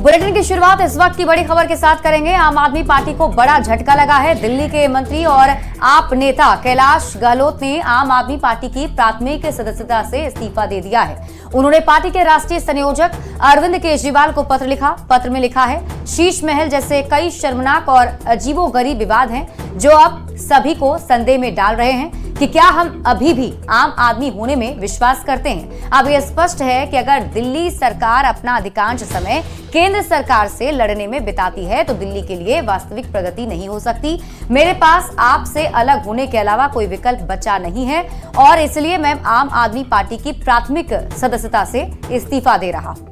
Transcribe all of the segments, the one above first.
Bulletin की शुरुआत इस वक्त की बड़ी खबर के साथ करेंगे। आम आदमी पार्टी को बड़ा झटका लगा है। दिल्ली के मंत्री और आप नेता कैलाश गहलोत ने आम आदमी पार्टी की प्राथमिक सदस्यता से इस्तीफा दे दिया है। उन्होंने पार्टी के राष्ट्रीय संयोजक अरविंद केजरीवाल को पत्र लिखा। पत्र में लिखा है, शीश महल जैसे कई शर्मनाक और अजीबोगरीब विवाद हैं जो अब सभी को संदेह में डाल रहे हैं कि क्या हम अभी भी आम आदमी होने में विश्वास करते हैं। अब यह स्पष्ट है कि अगर दिल्ली सरकार अपना अधिकांश समय केंद्र सरकार से लड़ने में बिताती है तो दिल्ली के लिए वास्तविक प्रगति नहीं हो सकती। मेरे पास आपसे अलग होने के अलावा कोई विकल्प बचा नहीं है और इसलिए मैं आम आदमी पार्टी की प्राथमिक सदस्यता से इस्तीफा दे रहा हूं।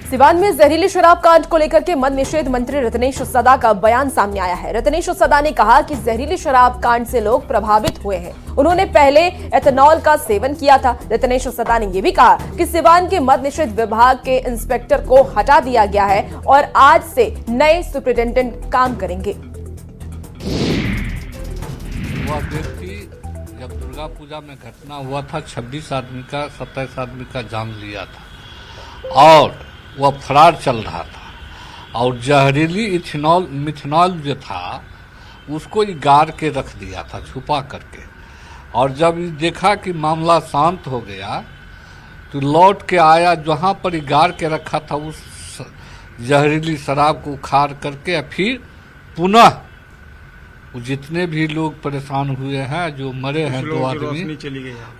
सिवान में जहरीली शराब कांड को लेकर के मद्य निषेध मंत्री रत्नेश सदा का बयान सामने आया है। रत्नेश सदा ने कहा कि जहरीली शराब कांड से लोग प्रभावित हुए हैं। उन्होंने पहले एथेनॉल का सेवन किया था। रत्नेश सदा ने यह भी कहा कि सिवान के मद्य निषेध विभाग के इंस्पेक्टर को हटा दिया गया है और आज से नए सुपरिटेंडेंट काम करेंगे। वह व्यक्ति जब दुर्गा पूजा में घटना हुआ था 26 आदमी का 27 आदमी का जान लिया था और वह फरार चल रहा था और जहरीली मिथेनॉल जो था उसको गाड़ के रख दिया था छुपा करके। और जब देखा कि मामला शांत हो गया तो लौट के आया, जहाँ पर गाड़ के रखा था उस जहरीली शराब को उखाड़ करके फिर पुनः जितने भी लोग परेशान हुए हैं, जो मरे हैं 2 आदमी,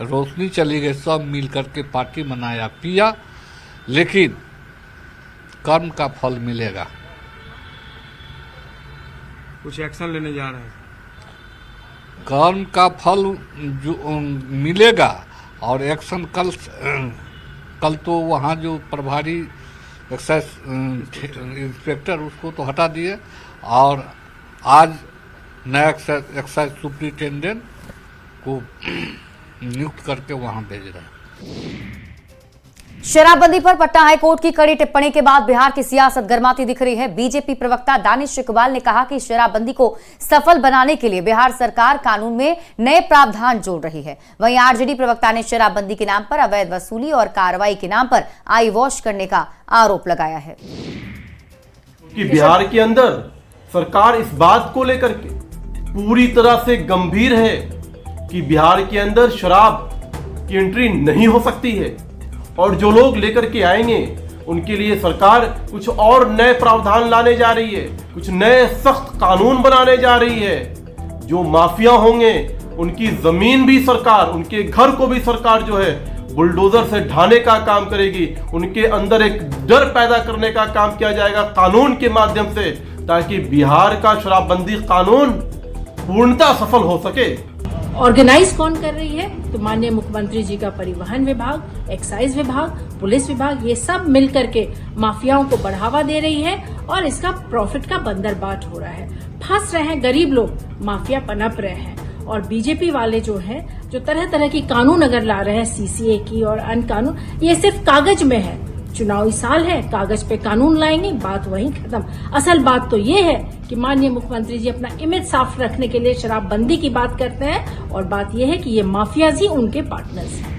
रोशनी चली गई, सब मिल करके पार्टी मनाया, पिया, लेकिन कर्म का फल मिलेगा। कुछ एक्शन लेने जा रहे हैं। कर्म का फल जो मिलेगा और एक्शन कल तो वहाँ जो प्रभारी एक्साइज इंस्पेक्टर उसको तो हटा दिए और आज नया एक्साइज सुपरिटेंडेंट को नियुक्त करके वहाँ भेज रहे हैं। शराबबंदी पर पटना हाईकोर्ट की कड़ी टिप्पणी के बाद बिहार की सियासत गर्माती दिख रही है। बीजेपी प्रवक्ता दानिश इकबाल ने कहा कि शराबबंदी को सफल बनाने के लिए बिहार सरकार कानून में नए प्रावधान जोड़ रही है। वहीं आरजेडी प्रवक्ता ने शराबबंदी के नाम पर अवैध वसूली और कार्रवाई के नाम पर आई वॉश करने का आरोप लगाया है कि बिहार के अंदर सरकार इस बात को लेकर के पूरी तरह से गंभीर है कि बिहार के अंदर शराब की एंट्री नहीं हो सकती है और जो लोग लेकर के आएंगे उनके लिए सरकार कुछ और नए प्रावधान लाने जा रही है, कुछ नए सख्त कानून बनाने जा रही है। जो माफिया होंगे उनकी जमीन भी सरकार, उनके घर को भी सरकार जो है बुलडोजर से ढाने का काम करेगी। उनके अंदर एक डर पैदा करने का काम किया जाएगा कानून के माध्यम से, ताकि बिहार का शराबबंदी कानून पूर्णतः सफल हो सके। ऑर्गेनाइज कौन कर रही है? तो माननीय मुख्यमंत्री जी का परिवहन विभाग, एक्साइज विभाग, पुलिस विभाग, ये सब मिलकर के माफियाओं को बढ़ावा दे रही है और इसका प्रॉफिट का बंदरबाट हो रहा है। फंस रहे हैं गरीब लोग, माफिया पनप रहे हैं और बीजेपी वाले जो है जो तरह तरह की कानून अगर ला रहे हैं, सीसीए की और अन्य कानून, ये सिर्फ कागज में है। चुनावी साल है, कागज पे कानून लाएंगे, बात वहीं खत्म। असल बात तो ये है कि माननीय मुख्यमंत्री जी अपना इमेज साफ रखने के लिए शराबबंदी की बात करते हैं और बात यह है कि ये माफियाज ही उनके पार्टनर्स हैं।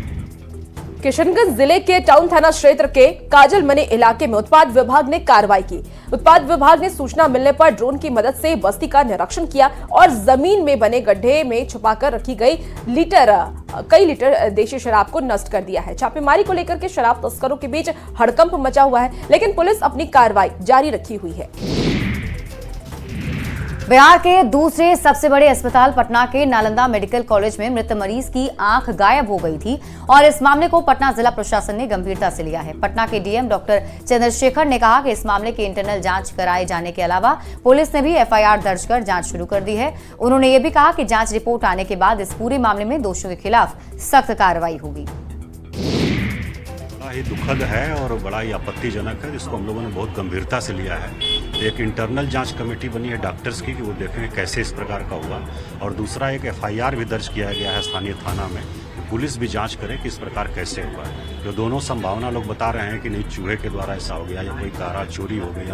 किशनगंज जिले के टाउन थाना क्षेत्र के काजल मनी इलाके में उत्पाद विभाग ने कार्रवाई की। उत्पाद विभाग ने सूचना मिलने पर ड्रोन की मदद से बस्ती का निरीक्षण किया और जमीन में बने गड्ढे में छुपाकर रखी गई कई लीटर देशी शराब को नष्ट कर दिया है। छापेमारी को लेकर के शराब तस्करों के बीच हड़कंप मचा हुआ है, लेकिन पुलिस अपनी कार्रवाई जारी रखी हुई है। बिहार के दूसरे सबसे बड़े अस्पताल पटना के नालंदा मेडिकल कॉलेज में मृत मरीज की आंख गायब हो गई थी और इस मामले को पटना जिला प्रशासन ने गंभीरता से लिया है। पटना के डीएम डॉक्टर चंद्रशेखर ने कहा कि इस मामले की इंटरनल जांच कराए जाने के अलावा पुलिस ने भी एफआईआर दर्ज कर जांच शुरू कर दी है। उन्होंने ये भी कहा कि जांच रिपोर्ट आने के बाद इस पूरे मामले में दोषियों के खिलाफ सख्त कार्रवाई होगी। बड़ा ही दुखद है और बड़ा ही आपत्तिजनक है, जिसको हम लोगों ने बहुत गंभीरता से लिया है। एक इंटरनल जांच कमेटी बनी है डॉक्टर्स की कि वो देखेंगे कैसे इस प्रकार का हुआ, और दूसरा एक एफआईआर भी दर्ज किया गया है स्थानीय थाना में। पुलिस भी जांच करे कि इस प्रकार कैसे हुआ है। जो दोनों संभावना लोग बता रहे हैं कि नहीं चूहे के द्वारा ऐसा हो गया या कोई कारा चोरी हो गई,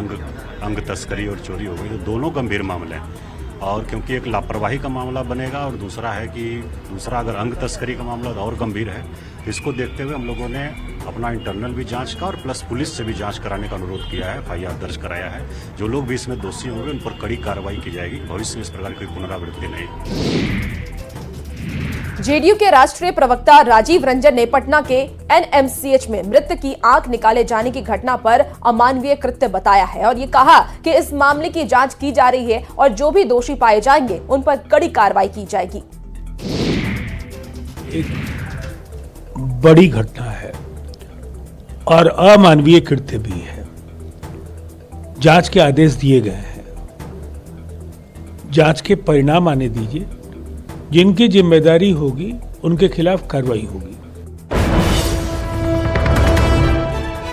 अंग तस्करी और चोरी हो गई, तो दोनों गंभीर मामले हैं। और क्योंकि एक लापरवाही का मामला बनेगा और दूसरा अगर अंग तस्करी का मामला और गंभीर है, इसको देखते हुए हम लोगों ने अपना इंटरनल भी जांच का और प्लस पुलिस से भी जांच कराने का अनुरोध किया है, FIR दर्ज कराया है। जो लोग भी इसमें दोषी होंगे उन पर कड़ी कार्रवाई की जाएगी। भविष्य में इस प्रकार की पुनरावृत्ति नहीं। जेडीयू के राष्ट्रीय प्रवक्ता राजीव रंजन ने पटना के NMCH में मृत की आंख निकाले जाने की घटना पर अमानवीय कृत्य बताया है और ये कहा कि इस मामले की जांच की जा रही है और जो भी दोषी पाए जाएंगे उन पर कड़ी कार्रवाई की जाएगी। एक बड़ी घटना है और अमानवीय कृत्य भी है। जांच के आदेश दिए गए हैं, जांच के परिणाम आने दीजिए, जिनकी जिम्मेदारी होगी उनके खिलाफ कार्रवाई होगी।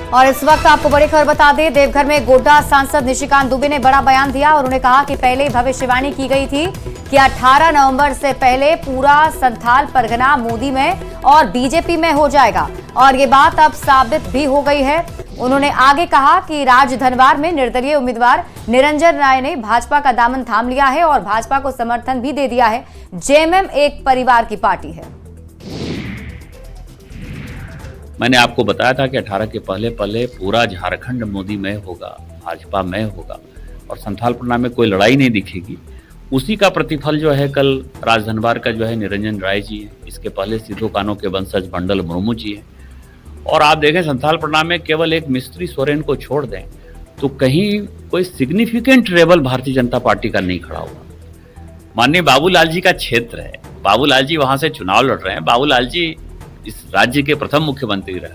और इस वक्त आपको बड़ी खबर बता दें, देवघर में गोड्डा सांसद निशिकांत दुबे ने बड़ा बयान दिया और उन्होंने कहा कि पहले भविष्यवाणी की गई थी कि 18 नवंबर से पहले पूरा संथाल परगना मोदी में और बीजेपी में हो जाएगा और ये बात अब साबित भी हो गई है। उन्होंने आगे कहा कि राजधनवार में निर्दलीय उम्मीदवार निरंजन राय ने भाजपा का दामन थाम लिया है और भाजपा को समर्थन भी दे दिया है। जेएमएम एक परिवार की पार्टी है। मैंने आपको बताया था कि 18 के पहले पूरा झारखंड मोदी में होगा, भाजपा में होगा और संथाल परगना में कोई लड़ाई नहीं दिखेगी। उसी का प्रतिफल जो है कल राजधनवार का जो है निरंजन राय जी है, इसके पहले सिद्धू कान्हू के वंशज बंडल मुर्मू जी है। और आप देखें संथाल परगना में केवल एक मिस्त्री सोरेन को छोड़ दें तो कहीं कोई significant rebel Bharatiya Janata party का नहीं खड़ा हुआ। माननीय बाबूलाल जी का क्षेत्र है, बाबूलाल जी वहां से चुनाव लड़ रहे हैं। बाबूलाल जी इस राज्य के प्रथम मुख्यमंत्री रहे,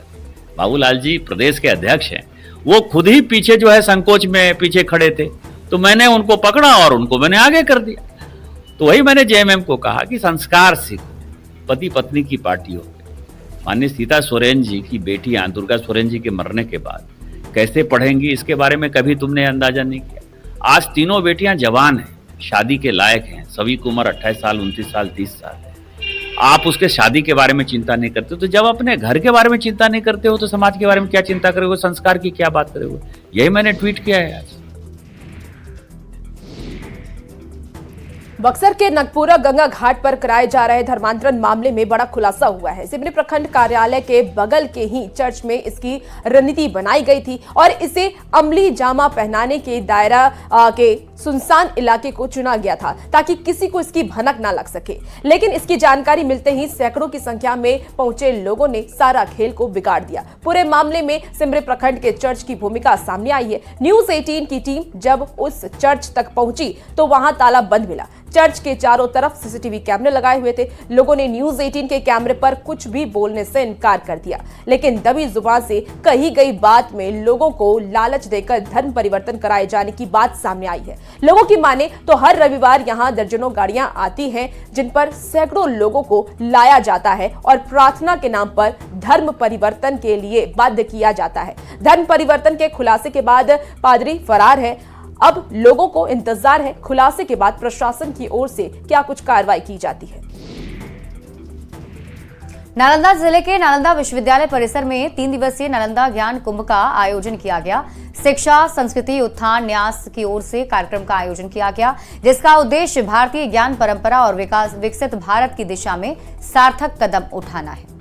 बाबूलाल जी प्रदेश के अध्यक्ष हैं। वो खुद ही पीछे जो है संकोच में पीछे खड़े थे, तो मैंने उनको पकड़ा और उनको मैंने आगे कर दिया। तो वही मैंने जेएमएम को कहा कि संस्कार सीखो, पति पत्नी की पार्टी हो। माननीय सीता सोरेन जी की बेटियां दुर्गा सोरेन जी के मरने के बाद कैसे पढ़ेंगी, इसके बारे में कभी तुमने अंदाजा नहीं किया। आज तीनों बेटियां जवान हैं, शादी के लायक हैं, सभी की उम्र 28 साल, 29 साल, 30 साल है। आप उसके शादी के बारे में चिंता नहीं करते, तो जब अपने घर के बारे में चिंता नहीं करते हो तो समाज के बारे में क्या चिंता करोगे, संस्कार की क्या बात करोगे। यही मैंने ट्वीट किया है आज। बक्सर के नगपुरा गंगा घाट पर कराए जा रहे धर्मांतरण मामले में बड़ा खुलासा हुआ है। सिमरी प्रखंड कार्यालय के बगल के ही चर्च में इसकी रणनीति बनाई गई थी और इसे अमली जामा पहनाने के दायरा के सुनसान इलाके को चुना गया था ताकि किसी को इसकी भनक ना लग सके। लेकिन इसकी जानकारी मिलते ही सैकड़ों की संख्या में पहुंचे लोगों ने सारा खेल को बिगाड़ दिया। पूरे मामले में सिमरी प्रखंड के चर्च की भूमिका सामने आई है। न्यूज 18 की टीम जब उस चर्च तक पहुंची तो वहां ताला बंद मिला। चर्च के चारों तरफ सीसीटीवी कैमरे लगाए हुए थे। लोगों ने न्यूज 18 के कैमरे पर कुछ भी बोलने से इनकार कर दिया, लेकिन दबी जुबान से कही गई बात में लोगों को लालच देकर धर्म परिवर्तन कराए जाने की बात सामने आई है। लोगों की माने तो हर रविवार यहां दर्जनों गाड़ियां आती हैं जिन पर सैकड़ों लोगों को लाया जाता है और प्रार्थना के नाम पर धर्म परिवर्तन के लिए बाध्य किया जाता है। धर्म परिवर्तन के खुलासे के बाद पादरी फरार है। अब लोगों को इंतजार है खुलासे के बाद प्रशासन की ओर से क्या कुछ कार्रवाई की जाती है। नालंदा जिले के नालंदा विश्वविद्यालय परिसर में 3 दिवसीय नालंदा ज्ञान कुंभ का आयोजन किया गया। शिक्षा, संस्कृति, उत्थान, न्यास की ओर से कार्यक्रम का आयोजन किया गया, जिसका उद्देश्य भारतीय ज्ञान परंपरा और विकसित भारत की दिशा में सार्थक कदम उठाना है।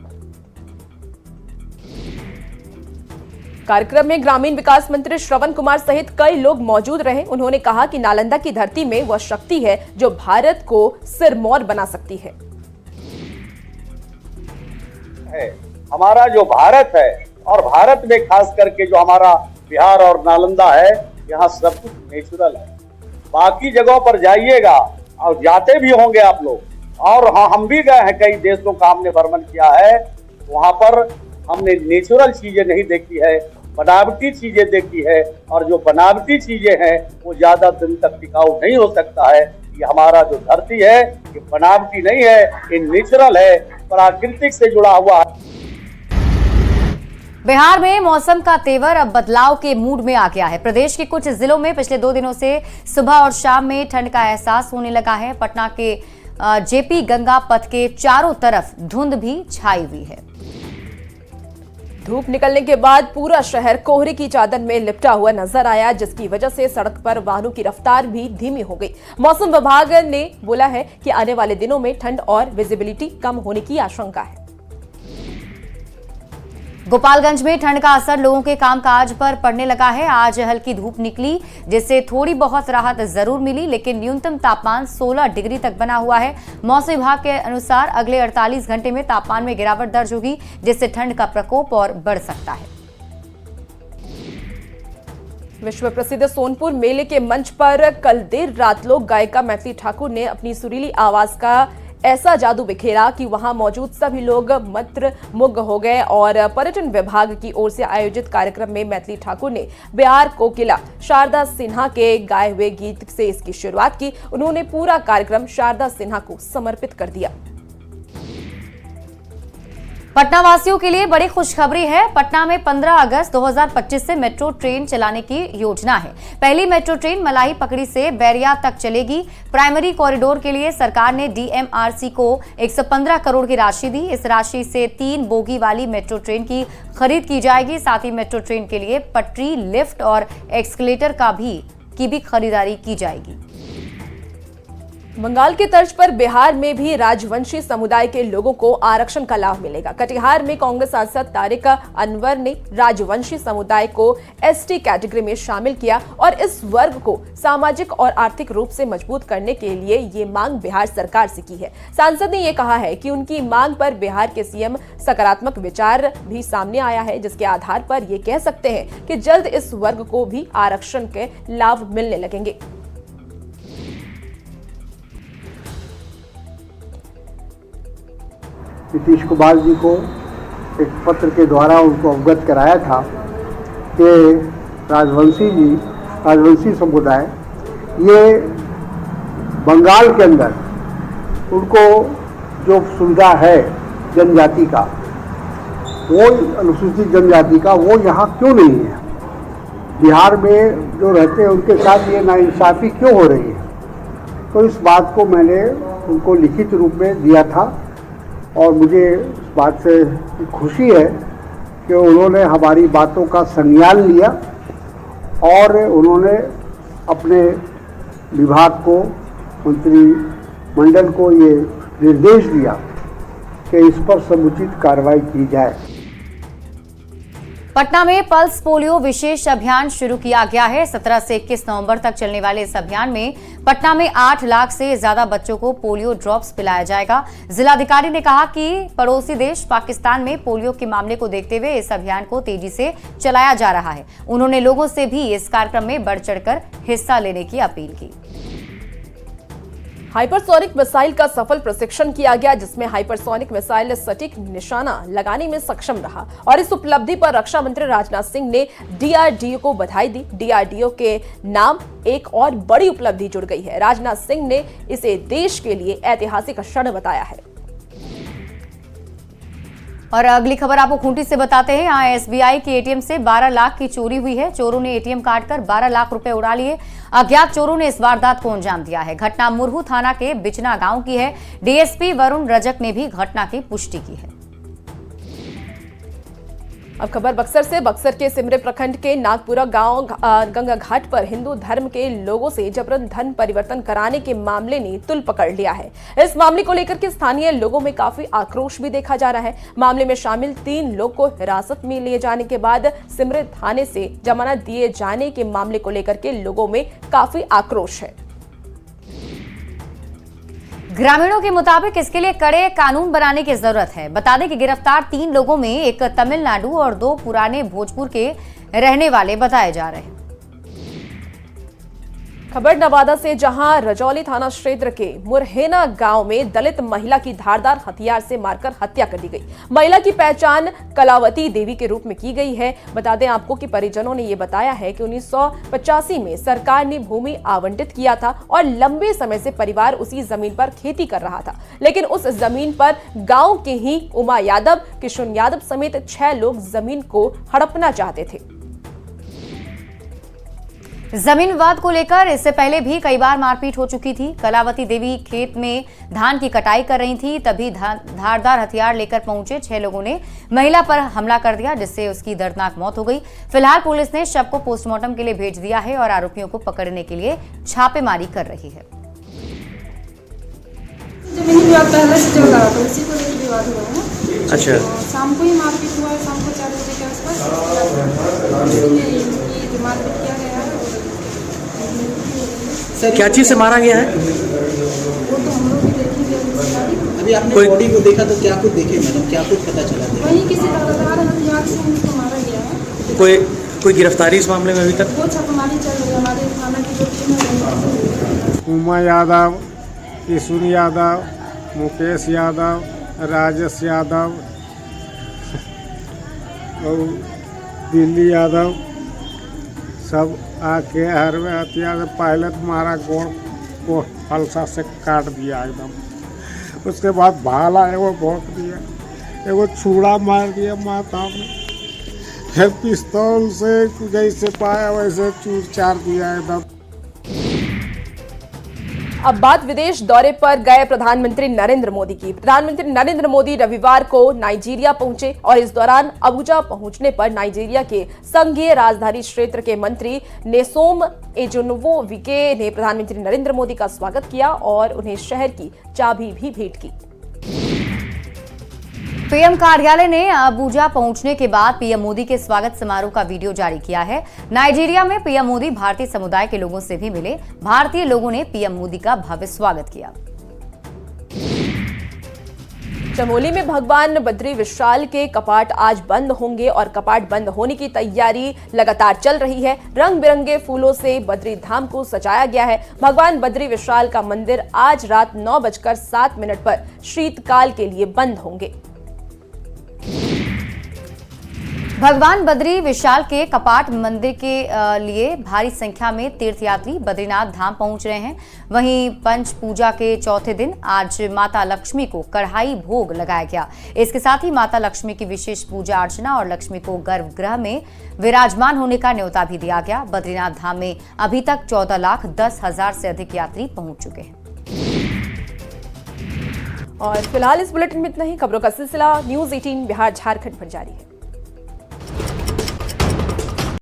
कार्यक्रम में ग्रामीण विकास मंत्री श्रवण कुमार सहित कई लोग मौजूद रहे। उन्होंने कहा कि नालंदा की धरती में वह शक्ति है जो भारत को सिरमौर बना सकती है। हमारा जो भारत है और भारत में खास करके जो हमारा बिहार और नालंदा है, यहाँ सब कुछ नेचुरल है। बाकी जगहों पर जाइएगा और जाते भी होंगे आप लोग, और हाँ हम भी गए हैं, कई देशों का हमने भ्रमण किया है। वहाँ पर हमने नेचुरल चीजें नहीं देखी है, बनावटी चीजें देखी है, और जो बनावटी चीजें हैं वो ज्यादा दिन तक टिकाऊ नहीं हो सकता है। ये हमारा जो धरती है ये बनावटी नहीं है, ये नेचुरल है, प्राकृतिक से जुड़ा हुआ है। बिहार में मौसम का तेवर अब बदलाव के मूड में आ गया है। प्रदेश के कुछ जिलों में पिछले 2 दिनों से सुबह और शाम में ठंड का एहसास होने लगा है। पटना के जेपी गंगा पथ के चारों तरफ धुंध भी छाई हुई है। धूप निकलने के बाद पूरा शहर कोहरे की चादर में लिपटा हुआ नजर आया, जिसकी वजह से सड़क पर वाहनों की रफ्तार भी धीमी हो गई। मौसम विभाग ने बोला है कि आने वाले दिनों में ठंड और विजिबिलिटी कम होने की आशंका है। गोपालगंज में ठंड का असर लोगों के कामकाज पर पड़ने लगा है। आज हल्की धूप निकली, जिससे थोड़ी बहुत राहत जरूर मिली, लेकिन न्यूनतम तापमान 16 डिग्री तक बना हुआ है। मौसम विभाग के अनुसार अगले 48 घंटे में तापमान में गिरावट दर्ज होगी, जिससे ठंड का प्रकोप और बढ़ सकता है। विश्व प्रसिद्ध सोनपुर मेले के मंच पर कल देर रात लोक गायिका मैथिली ठाकुर ने अपनी सुरीली आवाज का ऐसा जादू बिखेरा कि वहां मौजूद सभी लोग मंत्रमुग्ध हो गए। और पर्यटन विभाग की ओर से आयोजित कार्यक्रम में मैथिली ठाकुर ने बिहार कोकिला शारदा सिन्हा के गाए हुए गीत से इसकी शुरुआत की। उन्होंने पूरा कार्यक्रम शारदा सिन्हा को समर्पित कर दिया। पटना वासियों के लिए बड़ी खुशखबरी है। पटना में 15 अगस्त 2025 से मेट्रो ट्रेन चलाने की योजना है। पहली मेट्रो ट्रेन मलाही पकड़ी से बैरिया तक चलेगी। प्राइमरी कॉरिडोर के लिए सरकार ने डीएमआरसी को 115 करोड़ की राशि दी। इस राशि से 3 बोगी वाली मेट्रो ट्रेन की खरीद की जाएगी। साथ ही मेट्रो ट्रेन के लिए पटरी, लिफ्ट और एक्सकलेटर की भी खरीदारी की जाएगी। बंगाल के तर्ज पर बिहार में भी राजवंशी समुदाय के लोगों को आरक्षण का लाभ मिलेगा। कटिहार में कांग्रेस सांसद तारिक अनवर ने राजवंशी समुदाय को एसटी कैटेगरी में शामिल किया और इस वर्ग को सामाजिक और आर्थिक रूप से मजबूत करने के लिए ये मांग बिहार सरकार से की है। सांसद ने ये कहा है कि उनकी मांग पर बिहार के सीएम सकारात्मक विचार भी सामने आया है, जिसके आधार पर ये कह सकते हैं कि जल्द इस वर्ग को भी आरक्षण के लाभ मिलने लगेंगे। नीतीश कुमार जी को एक पत्र के द्वारा उनको अवगत कराया था कि राजवंशी समुदाय ये बंगाल के अंदर उनको जो सुविधा है जनजाति का, वो अनुसूचित जनजाति का, वो यहाँ क्यों नहीं है? बिहार में जो रहते हैं उनके साथ ये नाइंसाफ़ी क्यों हो रही है? तो इस बात को मैंने उनको लिखित रूप में दिया था और मुझे इस बात से खुशी है कि उन्होंने हमारी बातों का संज्ञान लिया और उन्होंने अपने विभाग को, मंत्रिमंडल को ये निर्देश दिया कि इस पर समुचित कार्रवाई की जाए। पटना में पल्स पोलियो विशेष अभियान शुरू किया गया है। 17 से 21 नवंबर तक चलने वाले इस अभियान में पटना में 8 लाख से ज्यादा बच्चों को पोलियो ड्रॉप्स पिलाया जाएगा। जिलाधिकारी ने कहा कि पड़ोसी देश पाकिस्तान में पोलियो के मामले को देखते हुए इस अभियान को तेजी से चलाया जा रहा है। उन्होंने लोगों से भी इस कार्यक्रम में बढ़ चढ़कर हिस्सा लेने की अपील की। हाइपरसोनिक मिसाइल का सफल प्रशिक्षण किया गया, जिसमें हाइपरसोनिक मिसाइल सटीक निशाना लगाने में सक्षम रहा और इस उपलब्धि पर रक्षा मंत्री राजनाथ सिंह ने डीआरडीओ को बधाई दी। डीआरडीओ के नाम एक और बड़ी उपलब्धि जुड़ गई है। राजनाथ सिंह ने इसे देश के लिए ऐतिहासिक क्षण बताया है। और अगली खबर आपको खूंटी से बताते हैं। यहाँ एसबीआई के एटीएम से 12 लाख की चोरी हुई है। चोरों ने एटीएम काट कर 12 लाख रुपए उड़ा लिए। अज्ञात चोरों ने इस वारदात को अंजाम दिया है। घटना मुरहू थाना के बिचना गांव की है। डीएसपी वरुण रजक ने भी घटना की पुष्टि की है। अब खबर बक्सर से। बक्सर के सिमरे प्रखंड के नागपुरा गांव गंगा घाट पर हिंदू धर्म के लोगों से जबरन धन परिवर्तन कराने के मामले ने तुल पकड़ लिया है। इस मामले को लेकर के स्थानीय लोगों में काफी आक्रोश भी देखा जा रहा है। मामले में शामिल 3 लोग को हिरासत में लिए जाने के बाद सिमरे थाने से जमानत दिए जाने के मामले को लेकर के लोगों में काफी आक्रोश है। ग्रामीणों के मुताबिक इसके लिए कड़े कानून बनाने की जरूरत है। बता दें कि गिरफ्तार 3 लोगों में एक तमिलनाडु और 2 पुराने भोजपुर के रहने वाले बताए जा रहे हैं। खबर नवादा से, जहां रजौली थाना क्षेत्र के मुरहेना गांव में दलित महिला की धारदार हथियार से मारकर हत्या कर दी गई। महिला की पहचान कलावती देवी के रूप में की गई है। बता दें आपको कि परिजनों ने यह बताया है कि 1985 में सरकार ने भूमि आवंटित किया था और लंबे समय से परिवार उसी जमीन पर खेती कर रहा था, लेकिन उस जमीन पर गाँव के ही उमा यादव, किशुन यादव समेत 6 लोग जमीन को हड़पना चाहते थे। जमीन विवाद को लेकर इससे पहले भी कई बार मारपीट हो चुकी थी। कलावती देवी खेत में धान की कटाई कर रही थी, तभी धारदार हथियार लेकर पहुंचे 6 लोगों ने महिला पर हमला कर दिया, जिससे उसकी दर्दनाक मौत हो गई। फिलहाल पुलिस ने शव को पोस्टमार्टम के लिए भेज दिया है और आरोपियों को पकड़ने के लिए छापेमारी कर रही है। जमीनी विवाद पहले से चल रहा था, उसी को लेकर विवाद हुआ है। अच्छा, शाम को ही मारपीट हुआ है, शाम को 4 बजे के आसपास मारपीट किया गया है। सर क्या चीज से मारा गया है? वो तो हम लोग भी देखेंगे। अभी आपने कोई बॉडी को देखा तो क्या कुछ देखे मैडम, क्या कुछ पता चला? वही किसी धारदार हथियार से उनको मारा गया है। कोई गिरफ्तारी इस मामले में अभी तक? वो छापेमारी चल रही है, हमारे थाना की जो टीम है। उमा यादव, किशुन यादव, मुकेश यादव, राजेश यादव और दिल्ली यादव सब आके हर में हथियार से पहले तो मारा, गोड़ को फलसा से काट दिया एकदम। उसके बाद भाला एगो भोंक दिया, एगो छुरा मार दिया माथा में, फिर पिस्तौल से जैसे पाया वैसे चूर चार दिया एकदम। अब बात विदेश दौरे पर गए प्रधानमंत्री नरेंद्र मोदी की। प्रधानमंत्री नरेंद्र मोदी रविवार को नाइजीरिया पहुंचे और इस दौरान अबुजा पहुंचने पर नाइजीरिया के संघीय राजधानी क्षेत्र के मंत्री नेसोम एजोनवो विके ने प्रधानमंत्री नरेंद्र मोदी का स्वागत किया और उन्हें शहर की चाबी भी भेंट की। पीएम कार्यालय ने अबुजा पहुंचने के बाद पीएम मोदी के स्वागत समारोह का वीडियो जारी किया है। नाइजीरिया में पीएम मोदी भारतीय समुदाय के लोगों से भी मिले। भारतीय लोगों ने पीएम मोदी का भव्य स्वागत किया। चमोली में भगवान बद्री विशाल के कपाट आज बंद होंगे और कपाट बंद होने की तैयारी लगातार चल रही है। रंग बिरंगे फूलों से बद्री धाम को सजाया गया है। भगवान बद्री विशाल का मंदिर आज रात 9:07 पर शीतकाल के लिए बंद होंगे। भगवान बद्री विशाल के कपाट मंदिर के लिए भारी संख्या में तीर्थयात्री बद्रीनाथ धाम पहुंच रहे हैं। वहीं पंच पूजा के चौथे दिन आज माता लक्ष्मी को कढ़ाई भोग लगाया गया। इसके साथ ही माता लक्ष्मी की विशेष पूजा अर्चना और लक्ष्मी को गर्भगृह में विराजमान होने का न्योता भी दिया गया। बद्रीनाथ धाम में अभी तक 14,10,000 से अधिक यात्री पहुंच चुके हैं। और फिलहाल इस बुलेटिन में इतना ही। खबरों का सिलसिला न्यूज़ 18 बिहार झारखंड पर जारी है।